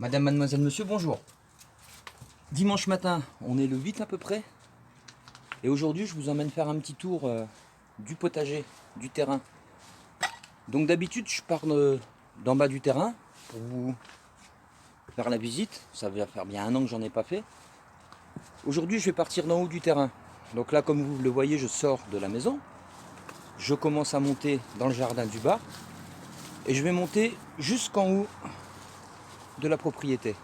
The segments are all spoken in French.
Madame, mademoiselle, monsieur, bonjour. Dimanche matin, on est le 8 à peu près. Et aujourd'hui, je vous emmène faire un petit tour du potager, du terrain. Donc d'habitude, je pars d'en bas du terrain pour vous faire la visite. Ça va faire bien un an que j'en ai pas fait. Aujourd'hui, je vais partir d'en haut du terrain. Donc là, comme vous le voyez, je sors de la maison. Je commence à monter dans le jardin du bas. Et je vais monter jusqu'en haut de la propriété.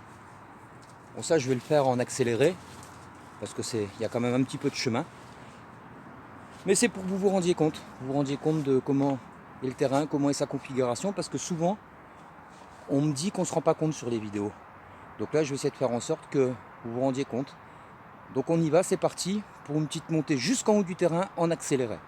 Bon, ça, je vais le faire en accéléré. Parce que il y a quand même un petit peu de chemin. Mais c'est pour que vous vous rendiez compte. Vous vous rendiez compte de comment est le terrain, comment est sa configuration. Parce que souvent, on me dit qu'on ne se rend pas compte sur les vidéos. Donc là, je vais essayer de faire en sorte que vous vous rendiez compte. Donc on y va, c'est parti pour une petite montée jusqu'en haut du terrain en accéléré.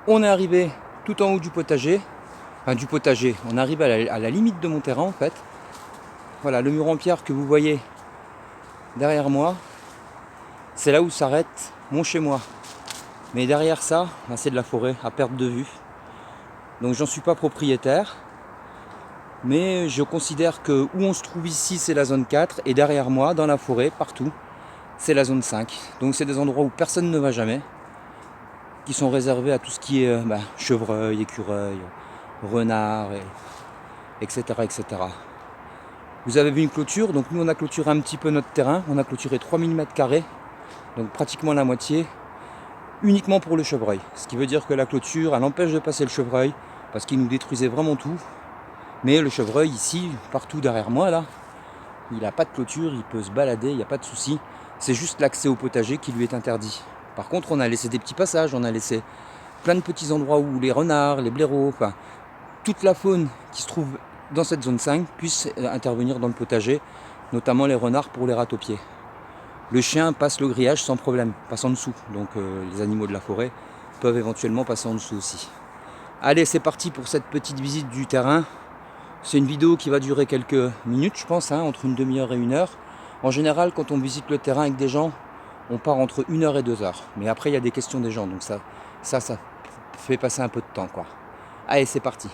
On est arrivé tout en haut du potager. Enfin du potager, on arrive à la limite de mon terrain en fait. Voilà, le mur en pierre que vous voyez derrière moi, c'est là où s'arrête mon chez moi. Mais derrière ça, c'est de la forêt à perte de vue. Donc j'en suis pas propriétaire. Mais je considère que où on se trouve ici, c'est la zone 4. Et derrière moi, dans la forêt, partout, c'est la zone 5. Donc c'est des endroits où personne ne va jamais. Qui sont réservés à tout ce qui est chevreuil, écureuil, renard, etc., etc. Vous avez vu une clôture, donc nous on a clôturé un petit peu notre terrain. On a clôturé 3000 m², donc pratiquement la moitié, uniquement pour le chevreuil. Ce qui veut dire que la clôture, elle empêche de passer le chevreuil, parce qu'il nous détruisait vraiment tout. Mais le chevreuil ici, partout derrière moi là, il n'a pas de clôture, il peut se balader, il n'y a pas de souci. C'est juste l'accès au potager qui lui est interdit. Par contre, on a laissé des petits passages, on a laissé plein de petits endroits où les renards, les blaireaux, enfin, toute la faune qui se trouve dans cette zone 5 puisse intervenir dans le potager, notamment les renards pour les râteaux-pieds. Le chien passe le grillage sans problème, passe en dessous. Donc les animaux de la forêt peuvent éventuellement passer en dessous aussi. Allez, c'est parti pour cette petite visite du terrain. C'est une vidéo qui va durer quelques minutes, je pense, entre une demi-heure et 1 heure. En général, quand on visite le terrain avec des gens, on part entre 1 heure et 2 heures. Mais après, il y a des questions des gens, donc ça fait passer un peu de temps, quoi. Allez, c'est parti.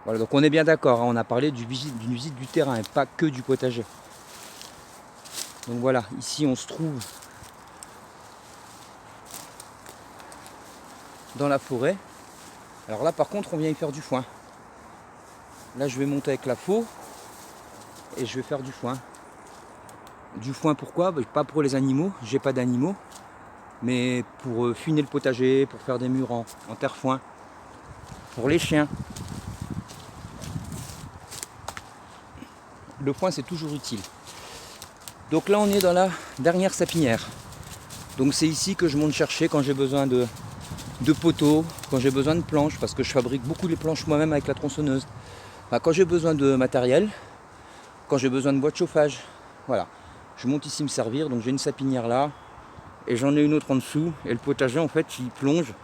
Voilà, donc on est bien d'accord, on a parlé d'une visite du terrain et pas que du potager. Donc voilà, ici on se trouve dans la forêt. Alors là, par contre, on vient y faire du foin. Là, je vais monter avec la faux et je vais faire du foin. Du foin pourquoi? Pas pour les animaux, j'ai pas d'animaux, mais pour fuiner le potager, pour faire des murs en terre foin, pour les chiens. Le foin c'est toujours utile. Donc là on est dans la dernière sapinière. Donc c'est ici que je monte chercher quand j'ai besoin de poteaux, quand j'ai besoin de planches, parce que je fabrique beaucoup les planches moi-même avec la tronçonneuse. Enfin, quand j'ai besoin de matériel, quand j'ai besoin de bois de chauffage, voilà. Je monte ici me servir, donc j'ai une sapinière là, et j'en ai une autre en dessous, et le potager en fait il plonge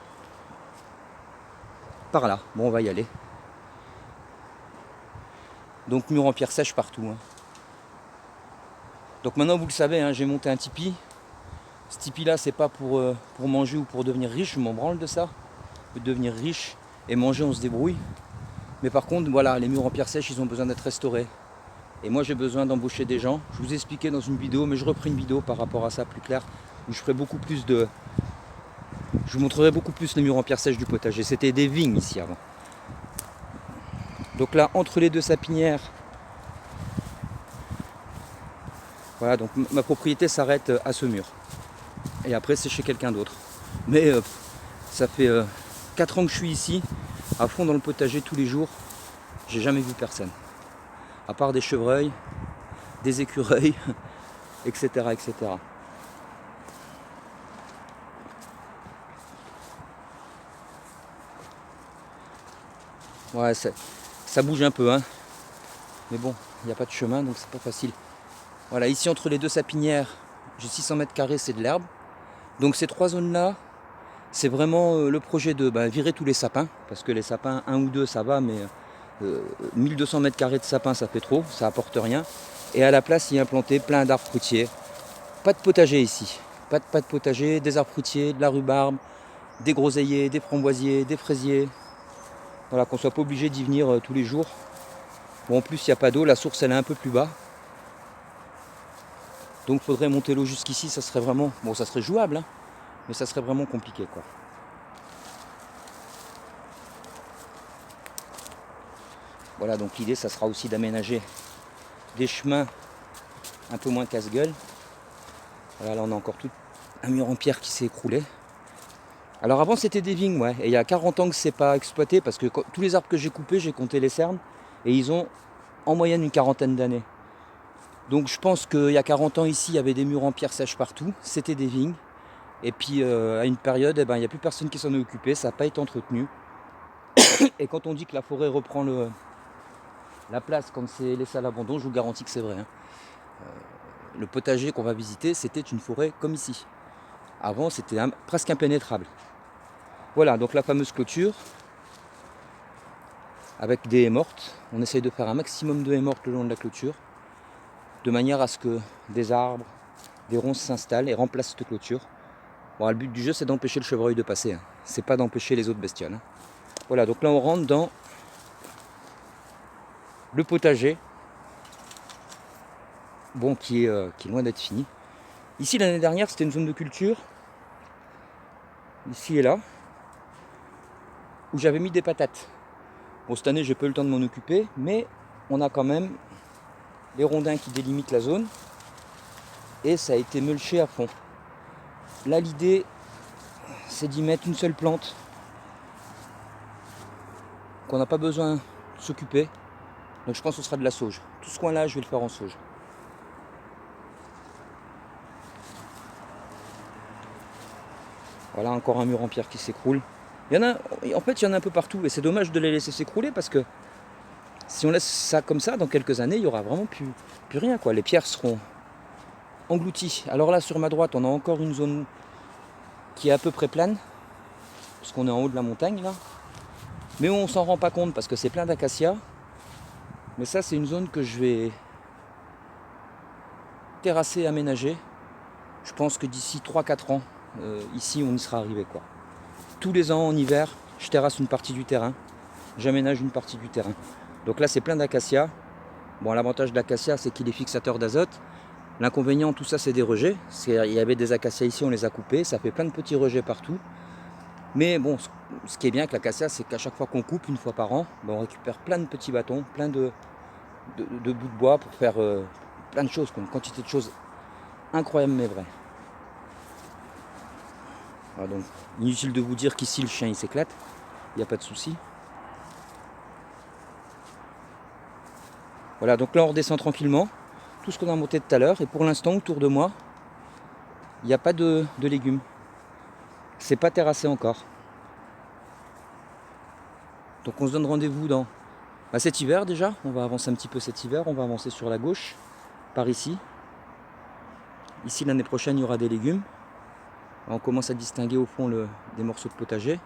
par là. Bon, on va y aller. Donc mur en pierre sèche partout. Donc maintenant vous le savez, j'ai monté un tipi. Ce tipi-là, c'est pas pour manger ou pour devenir riche, je m'en branle de ça. De devenir riche et manger, on se débrouille. Mais par contre, voilà, les murs en pierre sèche, ils ont besoin d'être restaurés. Et moi, j'ai besoin d'embaucher des gens. Je vous ai expliqué dans une vidéo, mais je reprends une vidéo par rapport à ça plus clair, où je ferai beaucoup plus de... Je vous montrerai beaucoup plus les murs en pierre sèche du potager. C'était des vignes ici avant. Donc là, entre les deux sapinières, voilà, donc ma propriété s'arrête à ce mur. Et après, c'est chez quelqu'un d'autre. Mais ça fait 4 ans que je suis ici, à fond dans le potager tous les jours. J'ai jamais vu personne. À part des chevreuils, des écureuils, etc. etc. Ouais, ça bouge un peu, hein. Mais bon, il n'y a pas de chemin, donc c'est pas facile. Voilà, ici entre les deux sapinières, j'ai 600 mètres carrés, c'est de l'herbe. Donc ces 3 zones-là, c'est vraiment le projet de virer tous les sapins, parce que les sapins, 1 ou 2, ça va, mais 1200 mètres carrés de sapins, ça fait trop, ça apporte rien. Et à la place, y implanter plein d'arbres fruitiers. Pas de potager ici, pas de potager, des arbres fruitiers, de la rhubarbe, des groseilliers, des framboisiers, des fraisiers. Voilà, qu'on soit pas obligé d'y venir tous les jours. Bon, en plus, il n'y a pas d'eau, la source, elle est un peu plus bas. Donc, il faudrait monter l'eau jusqu'ici, ça serait vraiment... Bon, ça serait jouable, hein, mais ça serait vraiment compliqué, quoi. Voilà, donc l'idée, ça sera aussi d'aménager des chemins un peu moins casse-gueule. Voilà, là, on a encore tout un mur en pierre qui s'est écroulé. Alors avant, c'était des vignes, ouais. Et il y a 40 ans que c'est pas exploité, parce que tous les arbres que j'ai coupés, j'ai compté les cernes, et ils ont en moyenne une quarantaine d'années. Donc je pense qu'il y a 40 ans ici, il y avait des murs en pierre sèche partout, c'était des vignes. Et puis à une période, il n'y a plus personne qui s'en est occupé, ça n'a pas été entretenu. Et quand on dit que la forêt reprend la place quand c'est laissé à l'abandon, je vous garantis que c'est vrai, hein. Le potager qu'on va visiter, c'était une forêt comme ici. Avant, c'était presque impénétrable. Voilà, donc la fameuse clôture, avec des haies mortes. On essaye de faire un maximum de haies mortes le long de la clôture, de manière à ce que des arbres, des ronces s'installent et remplacent cette clôture. Bon, le but du jeu, c'est d'empêcher le chevreuil de passer, hein. C'est pas d'empêcher les autres bestioles, hein. Voilà, donc là on rentre dans le potager, bon, qui est loin d'être fini. Ici, l'année dernière, c'était une zone de culture, ici et là, où j'avais mis des patates. Bon, cette année, j'ai pas eu le temps de m'en occuper, mais on a quand même les rondins qui délimitent la zone, et ça a été mulché à fond. Là, l'idée, c'est d'y mettre une seule plante, qu'on n'a pas besoin de s'occuper. Donc je pense que ce sera de la sauge. Tout ce coin-là, je vais le faire en sauge. Voilà, encore un mur en pierre qui s'écroule. Il y en a, en fait, il y en a un peu partout. Et c'est dommage de les laisser s'écrouler parce que si on laisse ça comme ça, dans quelques années, il n'y aura vraiment plus rien, quoi. Les pierres seront englouties. Alors là, sur ma droite, on a encore une zone qui est à peu près plane, parce qu'on est en haut de la montagne, là. Mais on s'en rend pas compte parce que c'est plein d'acacias. Mais ça, c'est une zone que je vais terrasser, aménager. Je pense que d'ici 3-4 ans, ici, on y sera arrivé, quoi. Tous les ans, en hiver, je terrasse une partie du terrain. J'aménage une partie du terrain. Donc là, c'est plein d'acacias. Bon, l'avantage de l'acacia, c'est qu'il est fixateur d'azote. L'inconvénient, tout ça, c'est des rejets. Il y avait des acacias ici, on les a coupés. Ça fait plein de petits rejets partout. Mais bon, ce qui est bien avec l'acacia, c'est qu'à chaque fois qu'on coupe, une fois par an, on récupère plein de petits bâtons, plein de bouts de bois pour faire plein de choses, une quantité de choses incroyable mais vraies. Alors donc, inutile de vous dire qu'ici, le chien, il s'éclate. Il n'y a pas de souci. Voilà, donc là, on redescend tranquillement. Tout ce qu'on a monté tout à l'heure. Et pour l'instant, autour de moi, il n'y a pas de légumes. C'est pas terrassé encore. Donc on se donne rendez-vous dans cet hiver déjà. On va avancer un petit peu cet hiver. On va avancer sur la gauche, par ici. Ici, l'année prochaine, il y aura des légumes. On commence à distinguer au fond des morceaux de potager.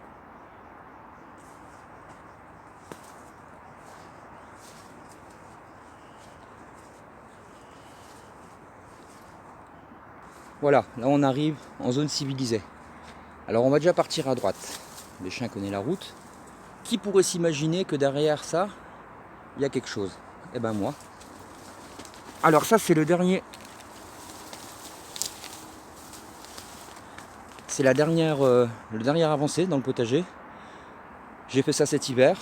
Voilà, là on arrive en zone civilisée. Alors on va déjà partir à droite. Les chiens connaissent la route. Qui pourrait s'imaginer que derrière ça, il y a quelque chose? Eh ben moi. Alors ça c'est le dernier. C'est la dernière, le dernier avancée dans le potager. J'ai fait ça cet hiver.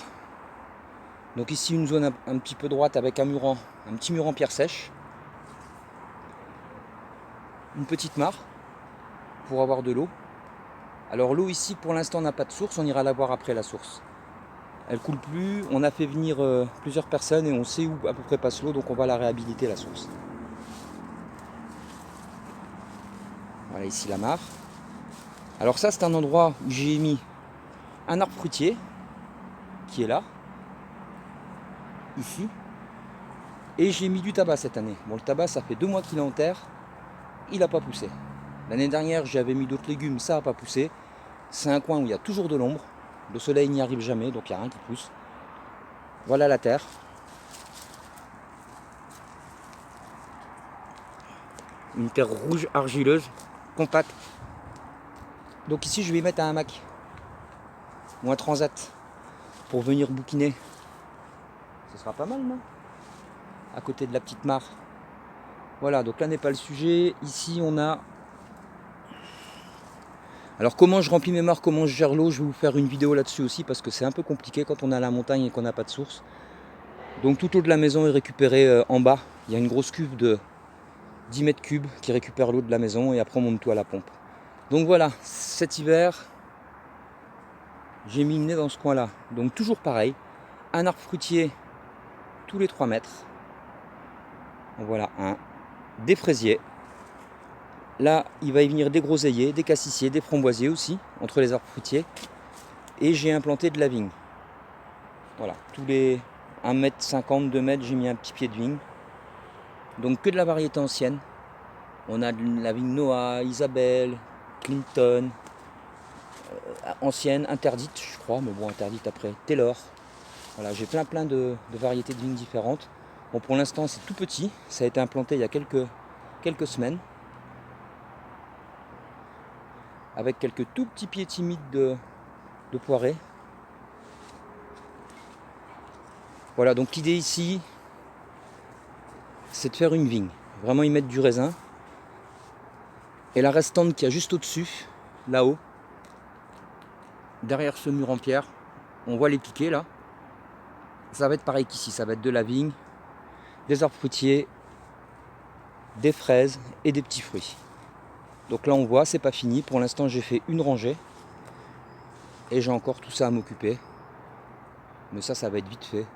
Donc ici une zone un petit peu droite avec un petit mur en pierre sèche. Une petite mare pour avoir de l'eau. Alors l'eau ici pour l'instant n'a pas de source, on ira la voir après la source. Elle coule plus, on a fait venir plusieurs personnes et on sait où à peu près passe l'eau, donc on va la réhabiliter la source. Voilà ici la mare. Alors ça c'est un endroit où j'ai mis un arbre fruitier qui est là, ici. Et j'ai mis du tabac cette année. Bon le tabac ça fait 2 mois qu'il est en terre, il n'a pas poussé. L'année dernière j'avais mis d'autres légumes, ça n'a pas poussé. C'est un coin où il y a toujours de l'ombre. Le soleil n'y arrive jamais, donc il n'y a rien qui pousse. Voilà la terre. Une terre rouge argileuse, compacte. Donc ici je vais mettre un hamac ou un transat pour venir bouquiner. Ce sera pas mal, non? À côté de la petite mare. Voilà, donc là n'est pas le sujet. Ici on a... Alors comment je remplis mes mares, comment je gère l'eau, je vais vous faire une vidéo là-dessus aussi parce que c'est un peu compliqué quand on est à la montagne et qu'on n'a pas de source. Donc toute l'eau de la maison est récupérée en bas. Il y a une grosse cuve de 10 mètres cubes qui récupère l'eau de la maison et après on monte tout à la pompe. Donc voilà, cet hiver, j'ai mis le nez dans ce coin-là. Donc toujours pareil, un arbre fruitier tous les 3 mètres. Voilà un, des fraisiers. Là, il va y venir des groseilliers, des cassissiers, des framboisiers aussi, entre les arbres fruitiers. Et j'ai implanté de la vigne. Voilà, tous les 1,50 m, 2 mètres, j'ai mis un petit pied de vigne. Donc que de la variété ancienne. On a de la vigne Noah, Isabelle, Clinton, ancienne, interdite je crois, mais bon interdite après, Taylor. Voilà, j'ai plein de variétés de vignes différentes. Bon pour l'instant c'est tout petit, ça a été implanté il y a quelques semaines. Avec quelques tout petits pieds timides de poirées. Voilà, donc l'idée ici, c'est de faire une vigne. Vraiment y mettre du raisin. Et la restante qui a juste au-dessus, là-haut, derrière ce mur en pierre, on voit les piquets là. Ça va être pareil qu'ici, ça va être de la vigne, des arbres fruitiers, des fraises et des petits fruits. Donc là on voit, c'est pas fini. Pour l'instant j'ai fait une rangée. Et j'ai encore tout ça à m'occuper. Mais ça va être vite fait.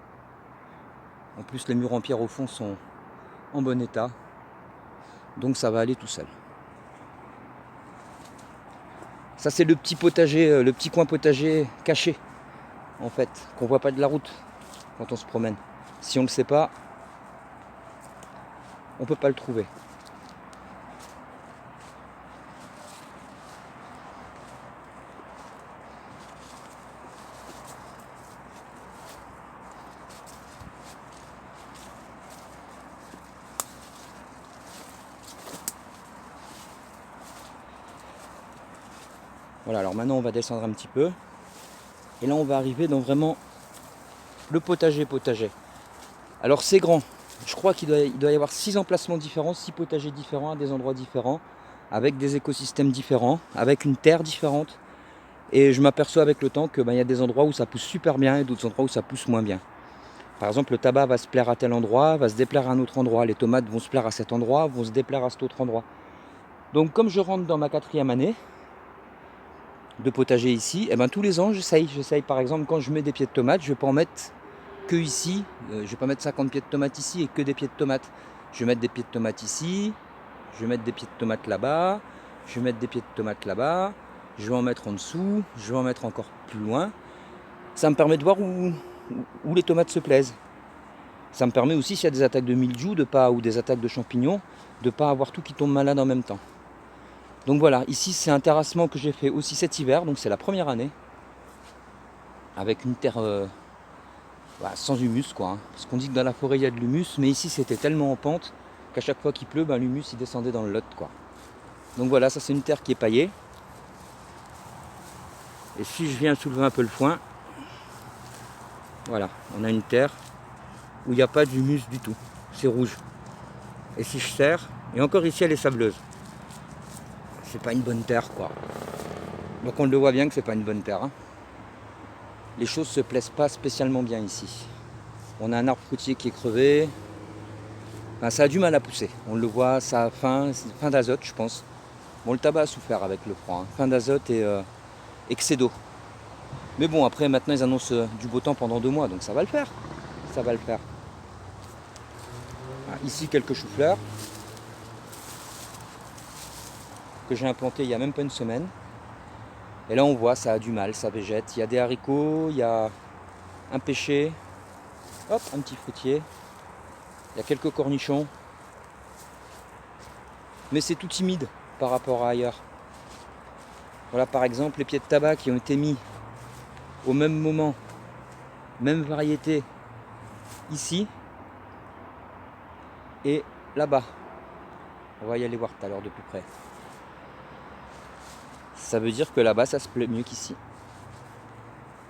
En plus les murs en pierre au fond sont en bon état. Donc ça va aller tout seul. Ça c'est le petit potager, le petit coin potager caché. En fait, qu'on voit pas de la route quand on se promène. Si on ne le sait pas, on peut pas le trouver. Voilà, alors maintenant on va descendre un petit peu. Et là on va arriver dans vraiment le potager. Alors c'est grand. Je crois qu'il doit y avoir 6 emplacements différents, 6 potagers différents à des endroits différents, avec des écosystèmes différents, avec une terre différente. Et je m'aperçois avec le temps que y a des endroits où ça pousse super bien et d'autres endroits où ça pousse moins bien. Par exemple, le tabac va se plaire à tel endroit, va se déplaire à un autre endroit. Les tomates vont se plaire à cet endroit, vont se déplaire à cet autre endroit. Donc comme je rentre dans ma 4e année de potager ici, et tous les ans j'essaye par exemple quand je mets des pieds de tomates, je ne vais pas en mettre que ici, je ne vais pas mettre 50 pieds de tomates ici et que des pieds de tomates. Je vais mettre des pieds de tomates ici, je vais mettre des pieds de tomates là-bas, je vais mettre des pieds de tomates là-bas, je vais en mettre en dessous, je vais en mettre encore plus loin. Ça me permet de voir où les tomates se plaisent. Ça me permet aussi, s'il y a des attaques de mildiou ou des attaques de champignons, de ne pas avoir tout qui tombe malade en même temps. Donc voilà, ici c'est un terrassement que j'ai fait aussi cet hiver, donc c'est la première année. Avec une terre sans humus quoi. Parce qu'on dit que dans la forêt il y a de l'humus, mais ici c'était tellement en pente qu'à chaque fois qu'il pleut, l'humus il descendait dans le lot quoi. Donc voilà, ça c'est une terre qui est paillée. Et si je viens soulever un peu le foin, voilà, on a une terre où il n'y a pas d'humus du tout. C'est rouge. Et si je serre, et encore ici elle est sableuse. C'est pas une bonne terre quoi. Donc on le voit bien que c'est pas une bonne terre. Hein. Les choses se plaisent pas spécialement bien ici. On a un arbre fruitier qui est crevé. Enfin, ça a du mal à pousser. On le voit, ça a faim d'azote je pense. Bon, le tabac a souffert avec le froid. Hein. Fin d'azote et excès d'eau. Mais bon, après maintenant ils annoncent du beau temps pendant 2 mois, donc ça va le faire. Ça va le faire. Ah, ici quelques choux-fleurs que j'ai implantés il n'y a même pas une semaine. Et là on voit, ça a du mal, ça végète. Il y a des haricots, il y a un pêcher, hop, un petit fruitier. Il y a quelques cornichons. Mais c'est tout timide par rapport à ailleurs. Voilà par exemple les pieds de tabac qui ont été mis au même moment, même variété ici et là-bas. On va y aller voir tout à l'heure de plus près. Ça veut dire que là-bas ça se plaît mieux qu'ici.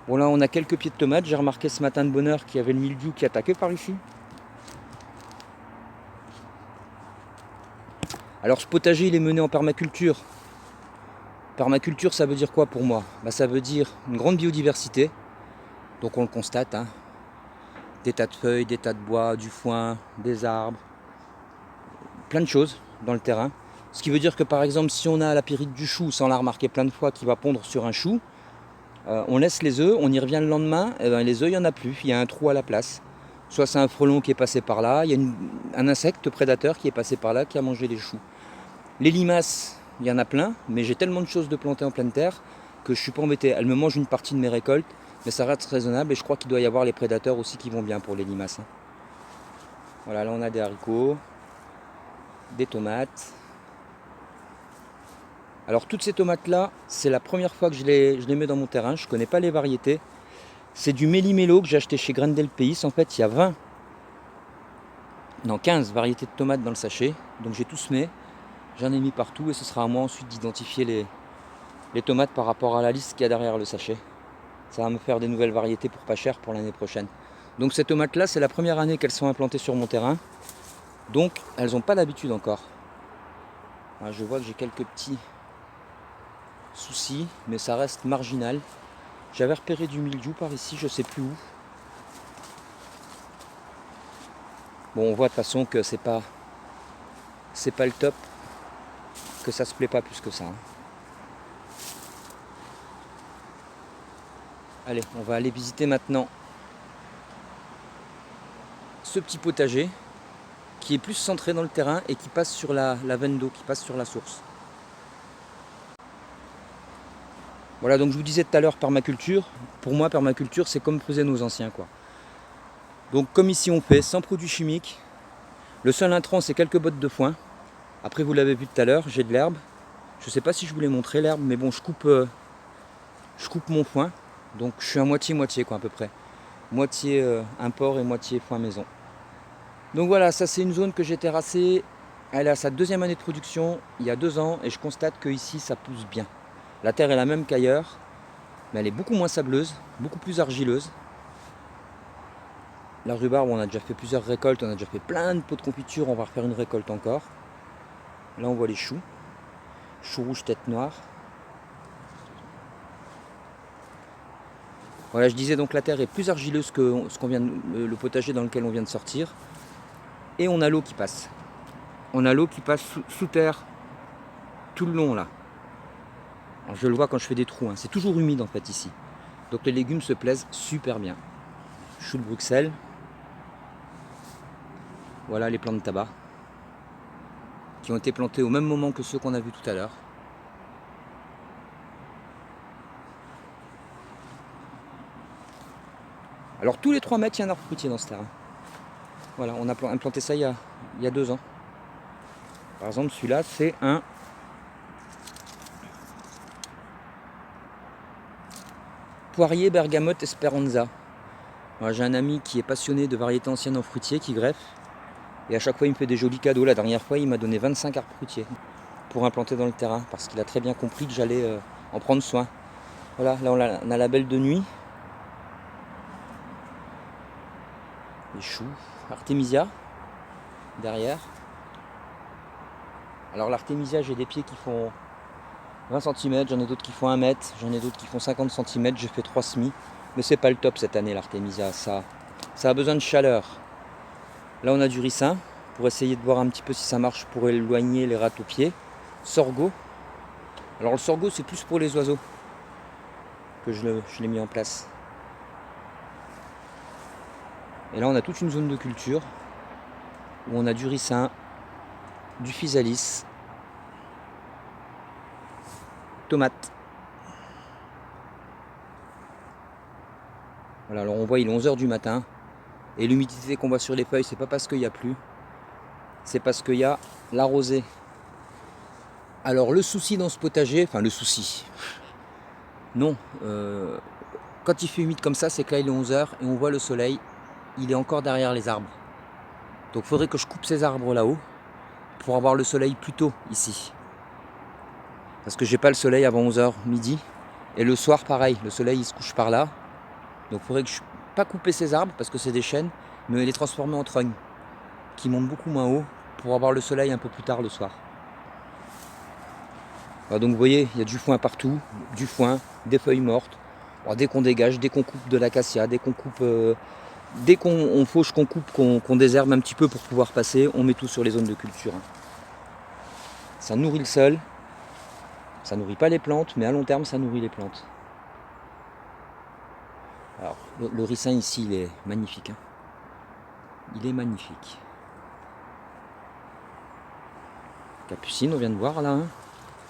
Bon là on a quelques pieds de tomates. J'ai remarqué ce matin de bonne heure qu'il y avait le mildiou qui attaquait par ici. Alors ce potager il est mené en permaculture. Permaculture ça veut dire quoi pour moi? Ça veut dire une grande biodiversité. Donc on le constate. Hein. Des tas de feuilles, des tas de bois, du foin, des arbres. Plein de choses dans le terrain. Ce qui veut dire que par exemple si on a la pyrite du chou, ça on l'a remarqué plein de fois, qui va pondre sur un chou, on laisse les œufs, on y revient le lendemain, et les œufs il n'y en a plus, il y a un trou à la place. Soit c'est un frelon qui est passé par là, il y a un insecte prédateur qui est passé par là, qui a mangé les choux. Les limaces, il y en a plein, mais j'ai tellement de choses de planter en pleine terre que je ne suis pas embêté. Elles me mangent une partie de mes récoltes, mais ça reste raisonnable et je crois qu'il doit y avoir les prédateurs aussi qui vont bien pour les limaces. Hein. Voilà, là on a des haricots, des tomates. Alors toutes ces tomates là, c'est la première fois que je les mets dans mon terrain, je ne connais pas les variétés. C'est du méli-mélo que j'ai acheté chez Grendel Pays. En fait il y a 15 variétés de tomates dans le sachet, donc j'ai tout semé, j'en ai mis partout et ce sera à moi ensuite d'identifier les tomates par rapport à la liste qu'il y a derrière le sachet. Ça va me faire des nouvelles variétés pour pas cher pour l'année prochaine. Donc ces tomates là, c'est la première année qu'elles sont implantées sur mon terrain, donc elles n'ont pas l'habitude encore. Alors, je vois que j'ai quelques petits soucis, mais ça reste marginal. J'avais repéré du mildiou par ici, je sais plus où. Bon, on voit de toute façon que c'est pas le top, que ça se plaît pas plus que ça. Hein. Allez, on va aller visiter maintenant ce petit potager qui est plus centré dans le terrain et qui passe sur la veine d'eau, qui passe sur la source. Voilà, donc je vous disais tout à l'heure permaculture. Pour moi, permaculture, c'est comme faisaient nos anciens, quoi. Donc comme ici on fait, sans produits chimiques. Le seul intrant, c'est quelques bottes de foin. Après, vous l'avez vu tout à l'heure, j'ai de l'herbe. Je ne sais pas si je vous l'ai montré l'herbe, mais bon, je coupe mon foin. Donc je suis à moitié-moitié, quoi, à peu près. Moitié import et moitié foin maison. Donc voilà, ça c'est une zone que j'ai terrassée. Elle est à sa 2e année de production, il y a 2 ans, et je constate qu'ici ça pousse bien. La terre est la même qu'ailleurs, mais elle est beaucoup moins sableuse, beaucoup plus argileuse. La rhubarbe, on a déjà fait plusieurs récoltes, on a déjà fait plein de pots de confiture, on va refaire une récolte encore. Là on voit les choux, choux rouges tête noire. Voilà, je disais donc la terre est plus argileuse que le potager dans lequel on vient de sortir. Et on a l'eau qui passe. On a l'eau qui passe sous terre tout le long là. Alors, je le vois quand je fais des trous, hein. C'est toujours humide en fait ici. Donc les légumes se plaisent super bien. Choux de Bruxelles. Voilà les plants de tabac qui ont été plantés au même moment que ceux qu'on a vus tout à l'heure. Alors tous les 3 mètres, il y a un arbre fruitier dans ce terrain. Voilà, on a implanté ça il y a 2 ans. Par exemple, celui-là, c'est un poirier bergamote Esperanza. J'ai un ami qui est passionné de variétés anciennes en fruitier qui greffe. Et à chaque fois, il me fait des jolis cadeaux. La dernière fois, il m'a donné 25 arbres fruitiers. pour implanter dans le terrain parce qu'il a très bien compris que j'allais en prendre soin. Voilà, là on a la belle de nuit. Les choux, Artémisia derrière. Alors l'artémisia, j'ai des pieds qui font 20 cm, j'en ai d'autres qui font 1 mètre, j'en ai d'autres qui font 50 cm, j'ai fait 3 semis. Mais c'est pas le top cette année l'artémisia, ça a besoin de chaleur. Là on a du ricin, pour essayer de voir un petit peu si ça marche pour éloigner les râteaux-pieds. Sorgho. Alors le sorgho c'est plus pour les oiseaux que je l'ai mis en place. Et là on a toute une zone de culture où on a du ricin, du physalis, tomates. Voilà, alors on voit il est 11h du matin et l'humidité qu'on voit sur les feuilles c'est pas parce qu'il n'y a plu, c'est parce qu'il y a la rosée. Alors le souci dans ce potager, enfin le souci, non, quand il fait humide comme ça c'est que là il est 11h et on voit le soleil, il est encore derrière les arbres. Donc il faudrait que je coupe ces arbres là-haut pour avoir le soleil plus tôt ici. Parce que j'ai pas le soleil avant 11h midi. Et le soir pareil, le soleil il se couche par là. Donc il faudrait que je pas couper ces arbres parce que c'est des chênes, mais les transformer en trognes qui montent beaucoup moins haut pour avoir le soleil un peu plus tard le soir. Alors donc vous voyez, il y a du foin partout, du foin, des feuilles mortes. Alors, dès qu'on dégage, dès qu'on coupe de l'acacia, dès qu'on coupe, dès qu'on fauche, qu'on coupe, qu'on désherbe un petit peu pour pouvoir passer, on met tout sur les zones de culture. Ça nourrit le sol, ça nourrit pas les plantes, mais à long terme ça nourrit les plantes. Alors le ricin ici il est magnifique. Hein. Il est magnifique. Capucine, on vient de voir là. Hein.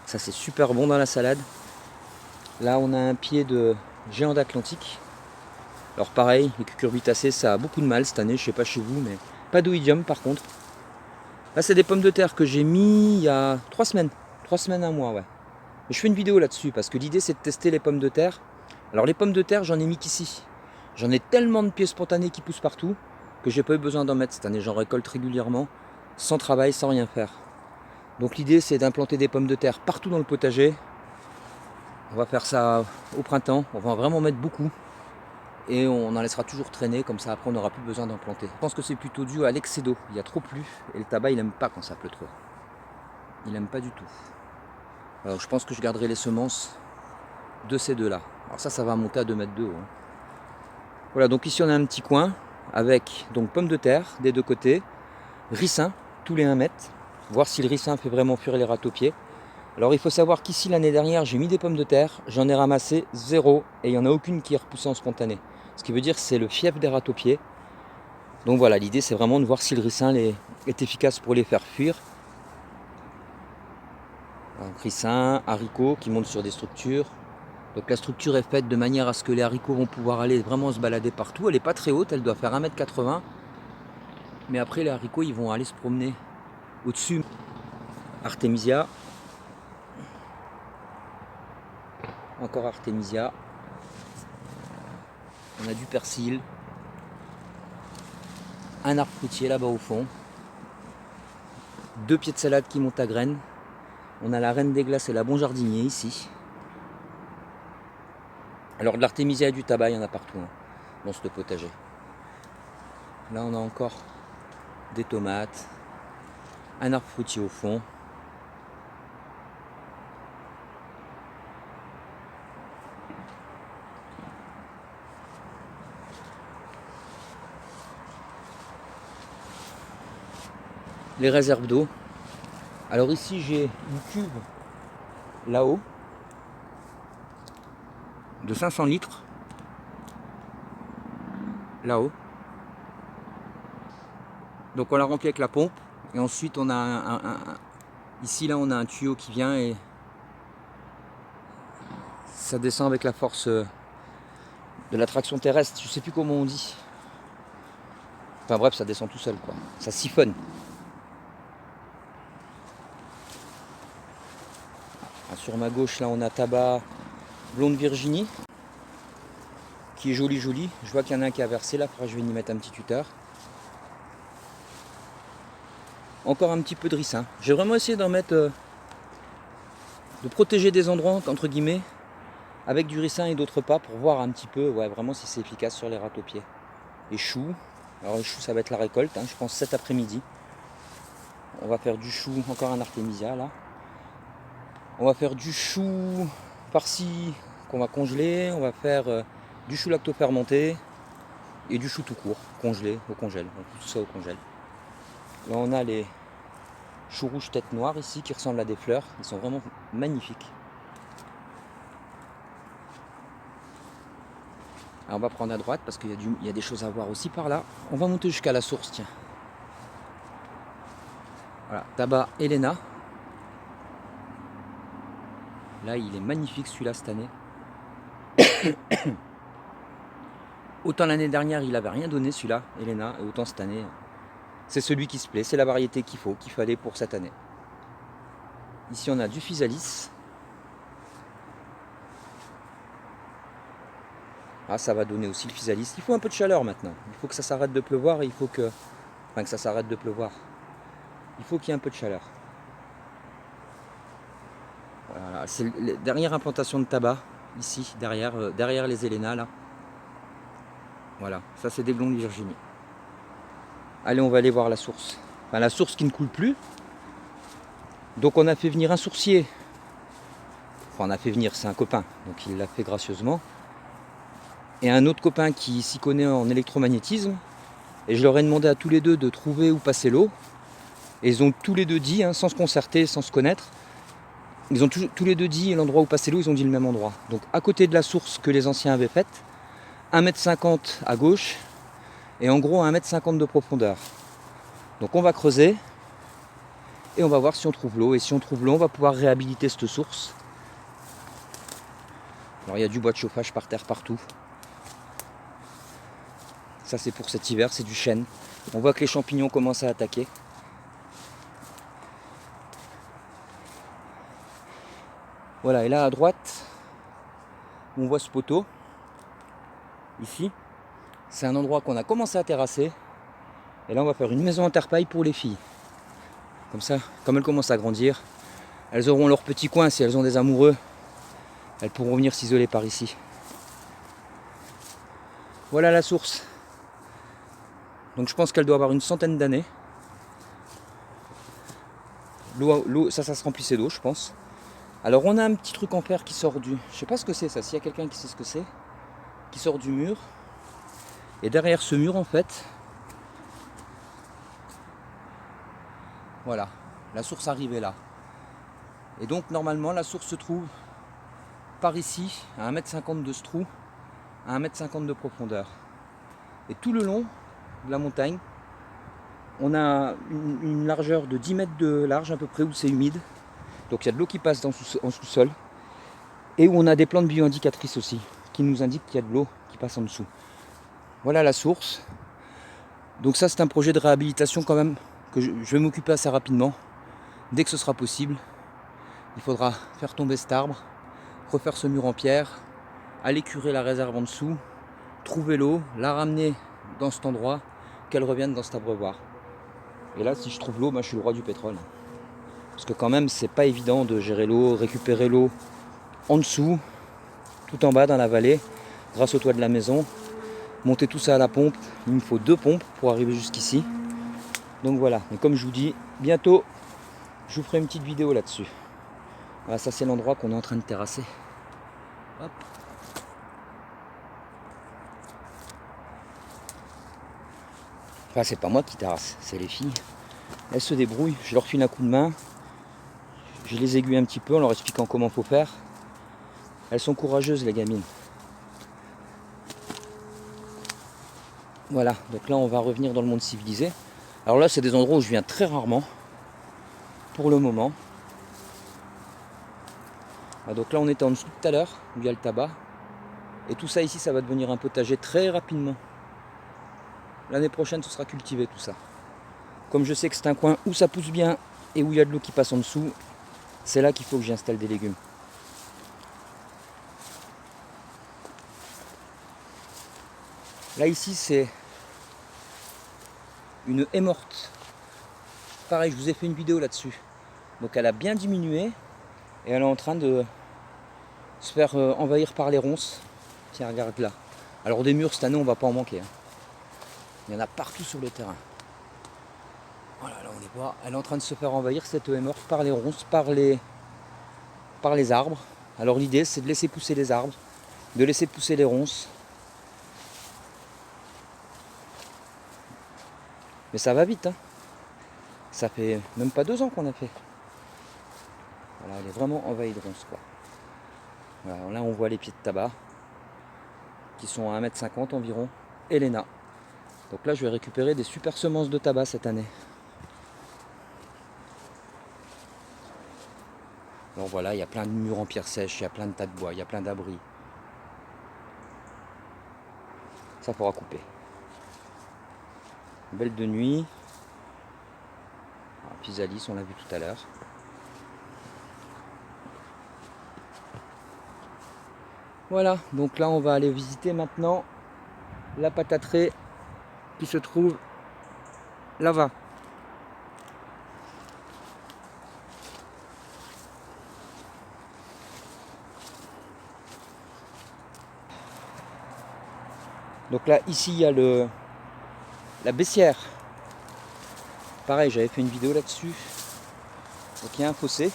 Ça c'est super bon dans la salade. Là on a un pied de géant d'Atlantique. Alors pareil, les cucurbitacées ça a beaucoup de mal cette année, je sais pas chez vous, mais pas d'oïdium par contre. Là c'est des pommes de terre que j'ai mis il y a 3 semaines. 3 semaines, 1 mois, ouais. Et je fais une vidéo là-dessus parce que l'idée c'est de tester les pommes de terre. Alors les pommes de terre j'en ai mis qu'ici. J'en ai tellement de pieds spontanés qui poussent partout que j'ai pas eu besoin d'en mettre cette année. J'en récolte régulièrement, sans travail, sans rien faire. Donc l'idée c'est d'implanter des pommes de terre partout dans le potager. On va faire ça au printemps, on va vraiment mettre beaucoup. Et on en laissera toujours traîner, comme ça après on n'aura plus besoin d'en planter. Je pense que c'est plutôt dû à l'excès d'eau. Il y a trop plu et le tabac il aime pas quand ça pleut trop. Il aime pas du tout. Alors je pense que je garderai les semences de ces deux là. Alors ça va monter à 2 mètres de haut. Hein. Voilà, donc ici on a un petit coin avec donc pommes de terre des deux côtés, ricin tous les 1 mètre, voir si le ricin fait vraiment fuir les râteaux-pieds. Alors il faut savoir qu'ici l'année dernière j'ai mis des pommes de terre, j'en ai ramassé 0 et il n'y en a aucune qui est repoussée en spontané. Ce qui veut dire que c'est le fief des râteaux-pieds. Donc voilà, l'idée c'est vraiment de voir si le ricin est efficace pour les faire fuir. Donc ricin, haricots qui montent sur des structures. Donc la structure est faite de manière à ce que les haricots vont pouvoir aller vraiment se balader partout. Elle n'est pas très haute, elle doit faire 1,80 m. Mais après les haricots ils vont aller se promener au-dessus. Artémisia. Encore artémisia. On a du persil. Un arbre fruitier là-bas au fond. 2 pieds de salade qui montent à graines. On a la reine des glaces et la bon jardinier ici. Alors de l'artémisia et du tabac, il y en a partout hein, dans ce potager. Là on a encore des tomates, un arbre fruitier au fond. Les réserves d'eau. Alors ici j'ai une cuve là-haut de 500 litres. Là-haut. Donc on la remplit avec la pompe et ensuite on a ici là on a un tuyau qui vient et ça descend avec la force de l'attraction terrestre, je sais plus comment on dit. Enfin bref, ça descend tout seul quoi, ça siphonne. Sur ma gauche là on a tabac blonde Virginie qui est joli. Je vois qu'il y en a un qui a versé là, je vais y mettre un petit tuteur. Encore un petit peu de ricin. J'ai vraiment essayé d'en mettre de protéger des endroits entre guillemets avec du ricin et d'autres pas pour voir un petit peu vraiment si c'est efficace sur les râteaux-pieds. Les choux, alors les choux ça va être la récolte, je pense cet après-midi. On va faire du chou, encore un artémisia là. On va faire du chou farci qu'on va congeler, on va faire du chou lacto-fermenté et du chou tout court, congelé, au congèle, on fout tout ça au congèle. Là on a les choux rouges tête noire ici qui ressemblent à des fleurs, ils sont vraiment magnifiques. Alors on va prendre à droite parce qu'il y a des choses à voir aussi par là. On va monter jusqu'à la source, tiens. Voilà, tabac Elena. Là il est magnifique celui-là cette année. Autant l'année dernière il avait rien donné celui-là, Elena, et autant cette année c'est celui qui se plaît, c'est la variété qu'il fallait pour cette année. Ici on a du physalis. Ah ça va donner aussi le physalis. Il faut un peu de chaleur maintenant. Il faut que ça s'arrête de pleuvoir et il faut que ça s'arrête de pleuvoir. Il faut qu'il y ait un peu de chaleur. Voilà, c'est la dernière implantation de tabac ici derrière les Elena là. Voilà, ça c'est des blondes Virginie. Allez, on va aller voir la source. Enfin la source qui ne coule plus. Donc on a fait venir un sourcier. Enfin on a fait venir, c'est un copain, donc il l'a fait gracieusement. Et un autre copain qui s'y connaît en électromagnétisme. Et je leur ai demandé à tous les deux de trouver où passer l'eau. Et ils ont tous les deux dit, sans se concerter, sans se connaître, ils ont tous les deux dit l'endroit où passer l'eau, ils ont dit le même endroit. Donc à côté de la source que les anciens avaient faite, 1,50 m à gauche, et en gros 1,50 m de profondeur. Donc on va creuser, et on va voir si on trouve l'eau. Et si on trouve l'eau, on va pouvoir réhabiliter cette source. Alors il y a du bois de chauffage par terre partout. Ça c'est pour cet hiver, c'est du chêne. On voit que les champignons commencent à attaquer. Voilà, et là à droite, on voit ce poteau, ici. C'est un endroit qu'on a commencé à terrasser. Et là on va faire une maison en terre-paille pour les filles. Comme ça, comme elles commencent à grandir, elles auront leur petit coin. Si elles ont des amoureux, elles pourront venir s'isoler par ici. Voilà la source. Donc je pense qu'elle doit avoir une centaine d'années. L'eau, ça se remplissait d'eau, je pense. Alors on a un petit truc en fer qui sort du... Je sais pas ce que c'est ça, s'il y a quelqu'un qui sait ce que c'est, qui sort du mur. Et derrière ce mur en fait, voilà, la source arrivait là. Et donc normalement la source se trouve par ici, à 1,50 m de ce trou, à 1,50 m de profondeur. Et tout le long de la montagne, on a une largeur de 10 mètres de large à peu près où c'est humide. Donc il y a de l'eau qui passe en sous-sol. Et où on a des plantes bio-indicatrices aussi, qui nous indiquent qu'il y a de l'eau qui passe en dessous. Voilà la source. Donc ça c'est un projet de réhabilitation quand même, que je vais m'occuper assez rapidement. Dès que ce sera possible, il faudra faire tomber cet arbre, refaire ce mur en pierre, aller curer la réserve en dessous, trouver l'eau, la ramener dans cet endroit, qu'elle revienne dans cet abreuvoir. Et là si je trouve l'eau, je suis le roi du pétrole. Parce que quand même c'est pas évident de gérer l'eau, récupérer l'eau en dessous, tout en bas dans la vallée, grâce au toit de la maison. Monter tout ça à la pompe, il me faut 2 pompes pour arriver jusqu'ici. Donc voilà, mais comme je vous dis, bientôt je vous ferai une petite vidéo là-dessus. Voilà, ça c'est l'endroit qu'on est en train de terrasser. Hop. Enfin c'est pas moi qui terrasse, c'est les filles. Elles se débrouillent, je leur file un coup de main. Je les aiguille un petit peu en leur expliquant comment il faut faire. Elles sont courageuses les gamines. Voilà, donc là on va revenir dans le monde civilisé. Alors là c'est des endroits où je viens très rarement, pour le moment. Ah, donc là on était en dessous tout à l'heure, où il y a le tabac. Et tout ça ici ça va devenir un potager très rapidement. L'année prochaine ce sera cultivé tout ça. Comme je sais que c'est un coin où ça pousse bien et où il y a de l'eau qui passe en dessous, c'est là qu'il faut que j'installe des légumes. Là ici c'est une haie morte. Pareil, je vous ai fait une vidéo là-dessus. Donc elle a bien diminué. Et elle est en train de se faire envahir par les ronces. Tiens, regarde là. Alors des murs cette année on va pas en manquer. Hein. Il y en a partout sur le terrain. Voilà, là on les voit. Elle est en train de se faire envahir cette haie morte par les ronces, par les arbres. Alors l'idée c'est de laisser pousser les arbres, de laisser pousser les ronces. Mais ça va vite, hein. Ça fait même pas 2 ans qu'on a fait. Voilà, elle est vraiment envahie de ronces, quoi. Voilà, là on voit les pieds de tabac qui sont à 1,50 m environ. Elena. Donc là je vais récupérer des super semences de tabac cette année. Alors voilà, il y a plein de murs en pierre sèche, il y a plein de tas de bois, il y a plein d'abris. Ça pourra couper. Belle de nuit. Physalis, on l'a vu tout à l'heure. Voilà, donc là on va aller visiter maintenant la pataterie qui se trouve là-bas. Donc là, ici, il y a la baissière. Pareil, j'avais fait une vidéo là-dessus. Donc il y a un fossé,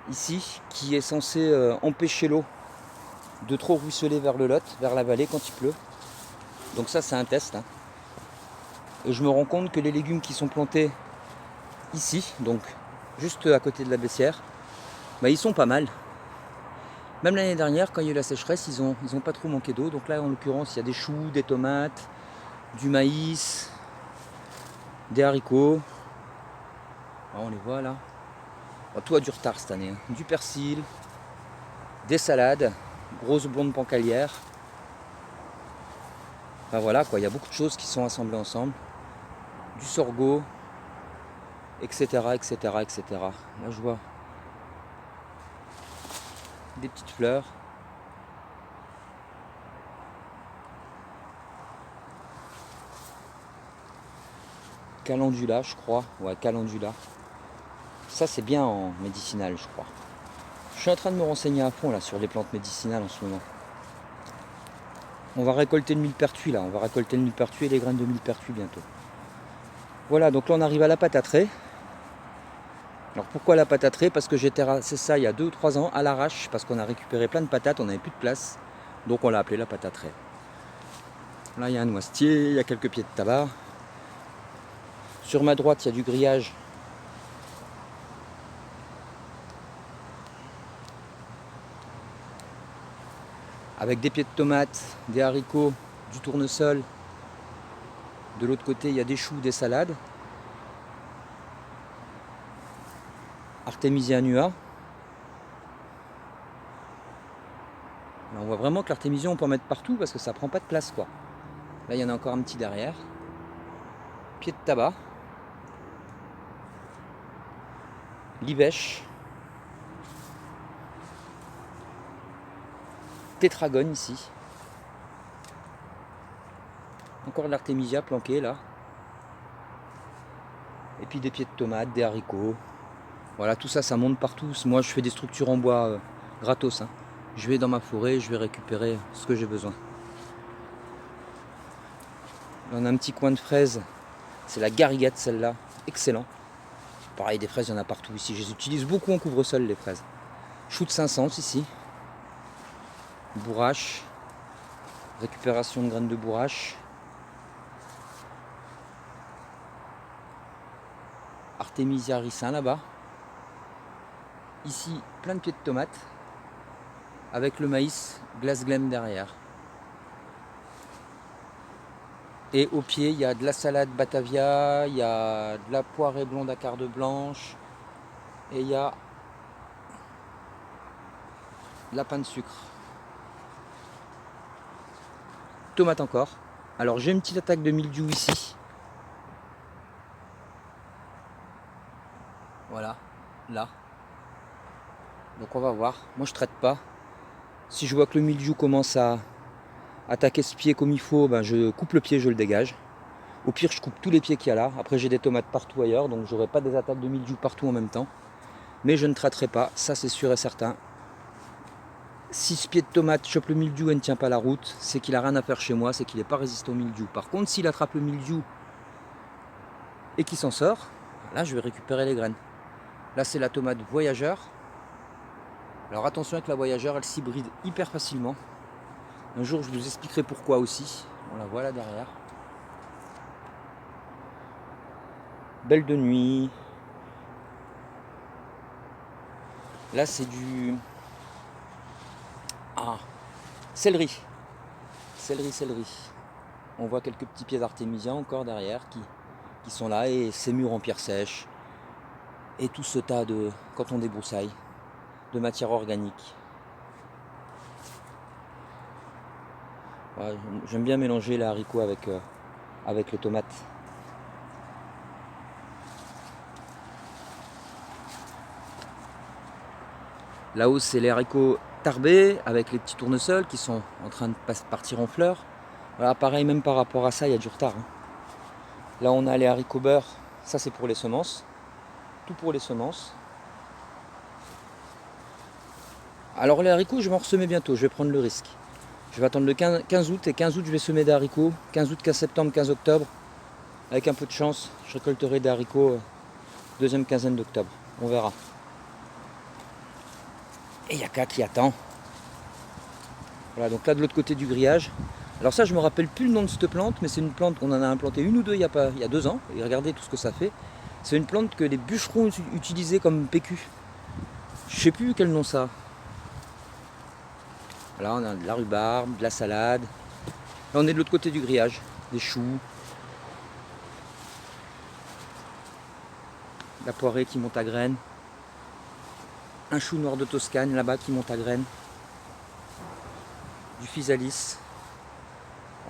ici, qui est censé empêcher l'eau de trop ruisseler vers le Lot, vers la vallée quand il pleut. Donc ça, c'est un test. Hein. Et je me rends compte que les légumes qui sont plantés ici, donc juste à côté de la baissière, bah, ils sont pas mal. Même l'année dernière, quand il y a eu la sécheresse, ils ont pas trop manqué d'eau. Donc là, en l'occurrence, il y a des choux, des tomates, du maïs, des haricots. Alors, on les voit là. Alors, tout a du retard cette année. Hein. Du persil, des salades, grosses blondes pancalières. Enfin voilà quoi, il y a beaucoup de choses qui sont assemblées ensemble. Du sorgho, etc. etc. etc. Là je vois des petites fleurs. Calendula, je crois. Ouais, calendula. Ça, c'est bien en médicinal, je crois. Je suis en train de me renseigner à fond là sur les plantes médicinales en ce moment. On va récolter le millepertuis là. On va récolter le millepertuis et les graines de millepertuis bientôt. Voilà, donc là on arrive à la pataterie. Alors pourquoi la pataterie? Parce que j'ai terrassé ça il y a 2 ou 3 ans à l'arrache. Parce qu'on a récupéré plein de patates, on n'avait plus de place. Donc on l'a appelé la pataterie. Là il y a un noisetier, il y a quelques pieds de tabac. Sur ma droite il y a du grillage. Avec des pieds de tomates, des haricots, du tournesol. De l'autre côté il y a des choux, des salades. Artemisia Nua. Là, on voit vraiment que l'artémisia on peut en mettre partout parce que ça prend pas de place quoi. Là il y en a encore un petit derrière. Pied de tabac. Livèche. Tétragone ici. Encore de l'artémisia planquée là. Et puis des pieds de tomates, des haricots. Voilà, tout ça, ça monte partout. Moi, je fais des structures en bois gratos. Hein. Je vais dans ma forêt, je vais récupérer ce que j'ai besoin. Là, on a un petit coin de fraises. C'est la gariguette, celle-là. Excellent. Pareil, des fraises, il y en a partout ici. Je les utilise beaucoup en couvre-sol, les fraises. Chou de 500 ici. Bourrache. Récupération de graines de bourrache. Artemisia ricin là-bas. Ici, plein de pieds de tomates. Avec le maïs glace glem derrière. Et au pied, il y a de la salade Batavia, il y a de la poirée blonde à quart de blanche. Et il y a de la pain de sucre. Tomate encore. Alors j'ai une petite attaque de mildiou ici. Voilà, là. Donc on va voir. Moi je traite pas. Si je vois que le mildiou commence à attaquer ce pied comme il faut, ben je coupe le pied, je le dégage. Au pire je coupe tous les pieds qu'il y a là. Après j'ai des tomates partout ailleurs, donc j'aurai pas des attaques de mildiou partout en même temps. mais je ne traiterai pas, ça c'est sûr et certain. Si ce pied de tomate chope le mildiou et ne tient pas la route, c'est qu'il n'a rien à faire chez moi, c'est qu'il n'est pas résistant au mildiou. Par contre, s'il attrape le mildiou et qu'il s'en sort, là je vais récupérer les graines. Là c'est la tomate voyageur. Alors attention avec la voyageur, elle s'hybride hyper facilement. Un jour je vous expliquerai pourquoi aussi. On la voit là derrière. Belle de nuit. Là c'est du... Ah, céleri. Céleri. On voit quelques petits pieds d'artémisia encore derrière qui sont là, et ces murs en pierre sèche. Et tout ce tas de, quand on débroussaille, de matière organique. Ouais, j'aime bien mélanger les haricots avec les tomates. Là-haut c'est les haricots tarbés avec les petits tournesols qui sont en train de partir en fleurs. Voilà, pareil, même par rapport à ça, il y a du retard. Là on a les haricots beurre, ça c'est pour les semences. Tout pour les semences. Alors les haricots, je vais en ressemer bientôt, je vais prendre le risque. Je vais attendre le 15 août, et 15 août je vais semer des haricots. 15 août, 15 septembre, 15 octobre. Avec un peu de chance, je récolterai des haricots deuxième quinzaine d'octobre. On verra. Et Yaka qui attend. Voilà, donc là de l'autre côté du grillage. Alors ça, je me rappelle plus le nom de cette plante, mais c'est une plante qu'on en a implanté une ou deux il y a 2 ans. Et regardez tout ce que ça fait. C'est une plante que les bûcherons utilisaient comme PQ. Je sais plus quel nom ça. Là on a de la rhubarbe, de la salade. Là on est de l'autre côté du grillage. Des choux. La poirée qui monte à graines. Un chou noir de Toscane là-bas qui monte à graines. Du physalis.